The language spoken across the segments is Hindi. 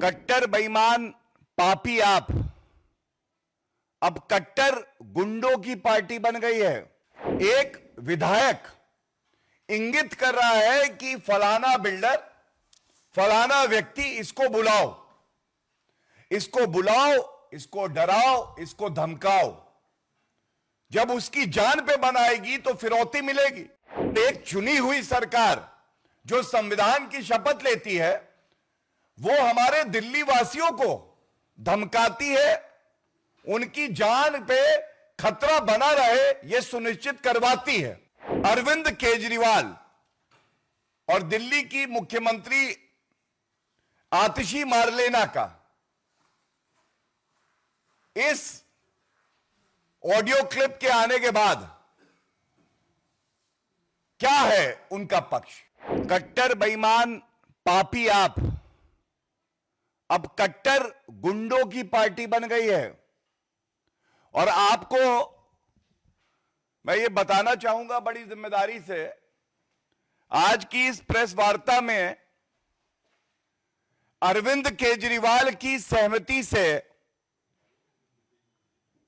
कट्टर बेईमान पापी आप अब कट्टर गुंडों की पार्टी बन गई है। एक विधायक इंगित कर रहा है कि फलाना बिल्डर, फलाना व्यक्ति, इसको बुलाओ, इसको बुलाओ, इसको डराओ, इसको धमकाओ। जब उसकी जान पे बनाएगी तो फिरौती मिलेगी। एक चुनी हुई सरकार जो संविधान की शपथ लेती है वो हमारे दिल्ली वासियों को धमकाती है, उनकी जान पे खतरा बना रहे यह सुनिश्चित करवाती है। अरविंद केजरीवाल और दिल्ली की मुख्यमंत्री आतिशी मार्लेना का इस ऑडियो क्लिप के आने के बाद क्या है उनका पक्ष? कट्टर बेईमान पापी आप अब कट्टर गुंडों की पार्टी बन गई है। और आपको मैं ये बताना चाहूंगा बड़ी जिम्मेदारी से, आज की इस प्रेस वार्ता में अरविंद केजरीवाल की सहमति से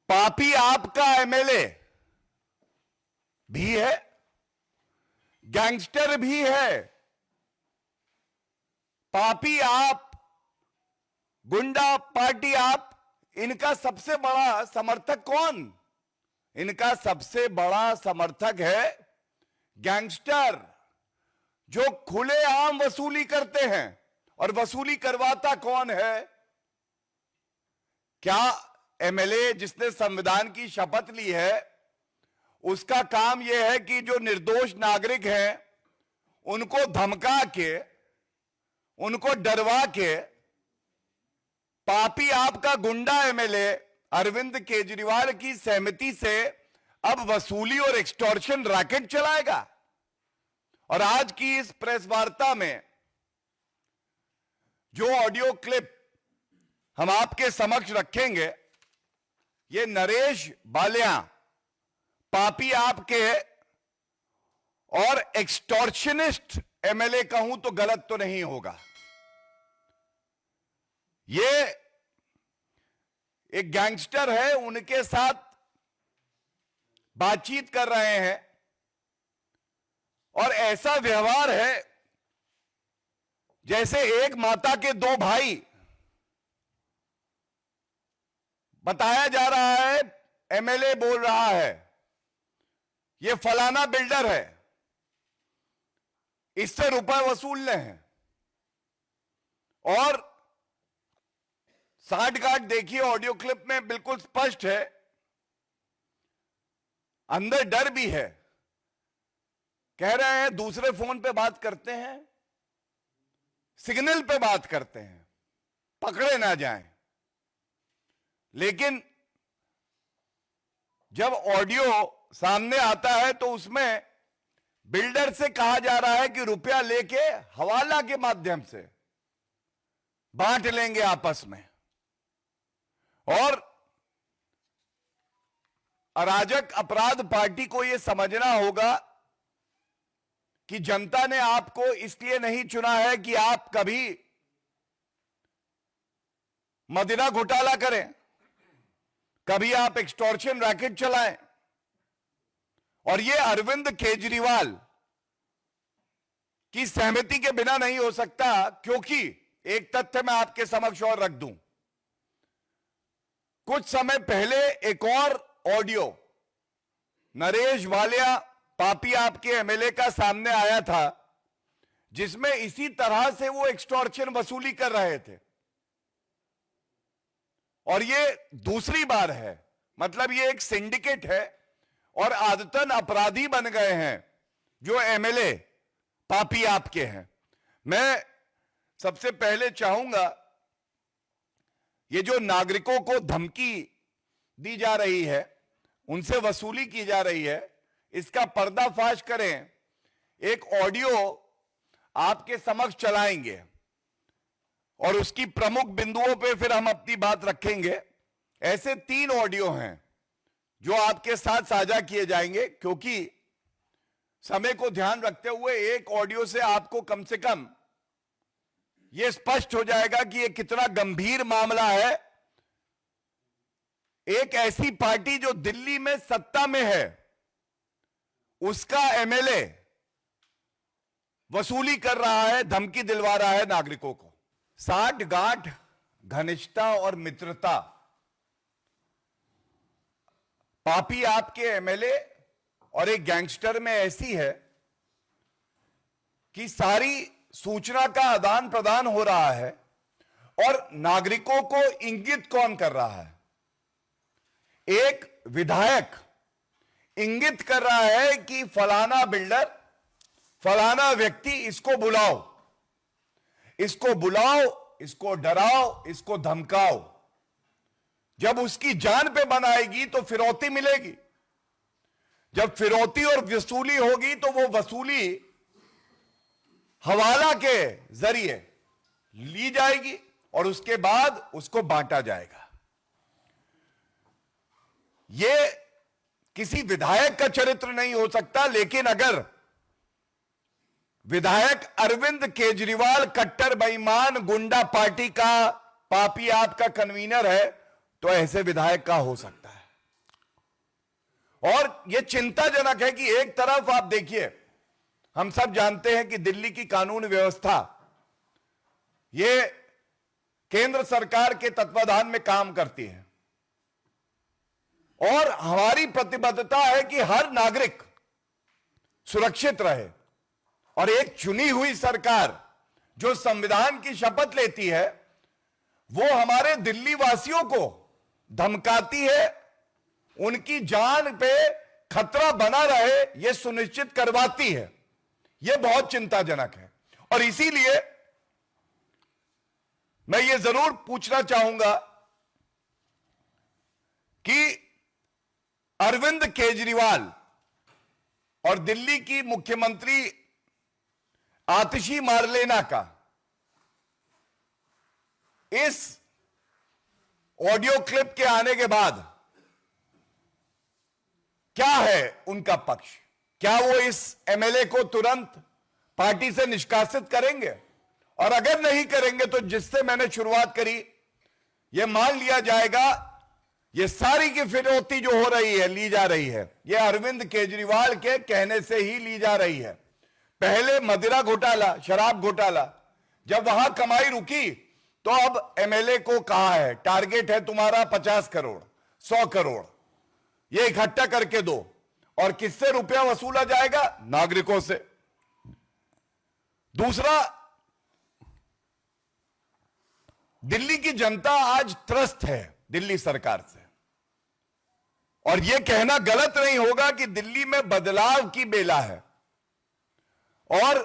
पापी आपका एमएलए भी है, गैंगस्टर भी है। पापी आप, गुंडा पार्टी आप, इनका सबसे बड़ा समर्थक कौन? इनका सबसे बड़ा समर्थक है गैंगस्टर, जो खुलेआम वसूली करते हैं। और वसूली करवाता कौन है? क्या एमएलए जिसने संविधान की शपथ ली है उसका काम यह है कि जो निर्दोष नागरिक हैं उनको धमका के, उनको डरवा के पापी आपका गुंडा एमएलए अरविंद केजरीवाल की सहमति से अब वसूली और एक्सटॉर्शन रैकेट चलाएगा। और आज की इस प्रेस वार्ता में जो ऑडियो क्लिप हम आपके समक्ष रखेंगे, ये नरेश बालिया पापी आपके और एक्सटॉर्शनिस्ट एमएलए कहूं तो गलत तो नहीं होगा। ये एक गैंगस्टर है, उनके साथ बातचीत कर रहे हैं और ऐसा व्यवहार है जैसे एक माता के दो भाई। बताया जा रहा है, एमएलए बोल रहा है ये फलाना बिल्डर है, इससे रुपए वसूलने हैं। और साठगांठ देखिए, ऑडियो क्लिप में बिल्कुल स्पष्ट है, अंदर डर भी है। कह रहे हैं दूसरे फोन पे बात करते हैं, सिग्नल पे बात करते हैं, पकड़े ना जाएं। लेकिन जब ऑडियो सामने आता है तो उसमें बिल्डर से कहा जा रहा है कि रुपया लेके हवाला के माध्यम से बांट लेंगे आपस में। और अराजक अपराध पार्टी को यह समझना होगा कि जनता ने आपको इसलिए नहीं चुना है कि आप कभी मदिरा घोटाला करें, कभी आप एक्सटॉर्शन रैकेट चलाएं। और यह अरविंद केजरीवाल की सहमति के बिना नहीं हो सकता, क्योंकि एक तथ्य मैं आपके समक्ष और रख दूं। कुछ समय पहले एक और ऑडियो नरेश वालिया पापी आपके एमएलए का सामने आया था, जिसमें इसी तरह से वो एक्सटॉर्शन वसूली कर रहे थे। और ये दूसरी बार है, मतलब ये एक सिंडिकेट है और आदतन अपराधी बन गए हैं जो एमएलए पापी आपके हैं। मैं सबसे पहले चाहूंगा, ये जो नागरिकों को धमकी दी जा रही है, उनसे वसूली की जा रही है, इसका पर्दाफाश करें। एक ऑडियो आपके समक्ष चलाएंगे और उसकी प्रमुख बिंदुओं पे फिर हम अपनी बात रखेंगे। ऐसे 3 ऑडियो हैं जो आपके साथ साझा किए जाएंगे, क्योंकि समय को ध्यान रखते हुए एक ऑडियो से आपको कम से कम यह स्पष्ट हो जाएगा कि यह कितना गंभीर मामला है। एक ऐसी पार्टी जो दिल्ली में सत्ता में है, उसका एमएलए वसूली कर रहा है, धमकी दिलवा रहा है नागरिकों को। साठगांठ, घनिष्ठता और मित्रता पापी आपके एमएलए और एक गैंगस्टर में ऐसी है कि सारी सूचना का आदान प्रदान हो रहा है और नागरिकों को इंगित कौन कर रहा है? एक विधायक इंगित कर रहा है कि फलाना बिल्डर, फलाना व्यक्ति, इसको बुलाओ, इसको बुलाओ, इसको डराओ, इसको धमकाओ। जब उसकी जान पे बनाएगी तो फिरौती मिलेगी। जब फिरौती और वसूली होगी तो वो वसूली हवाला के जरिए ली जाएगी और उसके बाद उसको बांटा जाएगा। ये किसी विधायक का चरित्र नहीं हो सकता, लेकिन अगर विधायक अरविंद केजरीवाल कट्टर बेईमान गुंडा पार्टी का पापी आपका कन्वीनर है तो ऐसे विधायक का हो सकता है। और यह चिंताजनक है कि एक तरफ आप देखिए, हम सब जानते हैं कि दिल्ली की कानून व्यवस्था यह केंद्र सरकार के तत्वाधान में काम करती है और हमारी प्रतिबद्धता है कि हर नागरिक सुरक्षित रहे। और एक चुनी हुई सरकार जो संविधान की शपथ लेती है, वो हमारे दिल्ली वासियों को धमकाती है, उनकी जान पे खतरा बना रहे यह सुनिश्चित करवाती है। यह बहुत चिंताजनक है। और इसीलिए मैं यह जरूर पूछना चाहूंगा कि अरविंद केजरीवाल और दिल्ली की मुख्यमंत्री आतिशी मार्लेना का इस ऑडियो क्लिप के आने के बाद क्या है उनका पक्ष? क्या वो इस एमएलए को तुरंत पार्टी से निष्कासित करेंगे? और अगर नहीं करेंगे तो जिससे मैंने शुरुआत करी, यह मान लिया जाएगा ये सारी की फिरौती जो हो रही है, ली जा रही है, यह अरविंद केजरीवाल के कहने से ही ली जा रही है। पहले मदिरा घोटाला, शराब घोटाला, जब वहां कमाई रुकी तो अब एमएलए को कहा है टारगेट है तुम्हारा 50 करोड़, 100 करोड़, ये इकट्ठा करके दो। और किससे रुपया वसूला जाएगा? नागरिकों से। दूसरा, दिल्ली की जनता आज त्रस्त है दिल्ली सरकार से, और यह कहना गलत नहीं होगा कि दिल्ली में बदलाव की बेला है और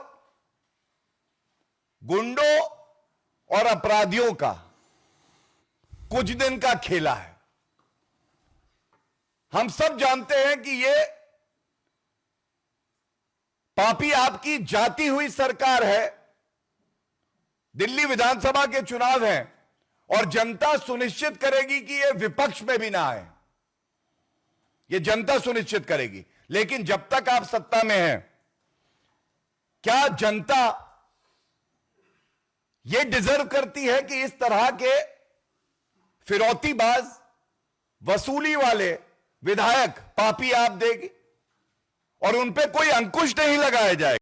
गुंडों और अपराधियों का कुछ दिन का खेला है। हम सब जानते हैं कि यह पापी आपकी जाती हुई सरकार है। दिल्ली विधानसभा के चुनाव हैं और जनता सुनिश्चित करेगी कि यह विपक्ष में भी ना आए, यह जनता सुनिश्चित करेगी। लेकिन जब तक आप सत्ता में हैं, क्या जनता यह डिजर्व करती है कि इस तरह के फिरौतीबाज, वसूली वाले विधायक पापी आप देगी और उन पे कोई अंकुश नहीं लगाया जाए?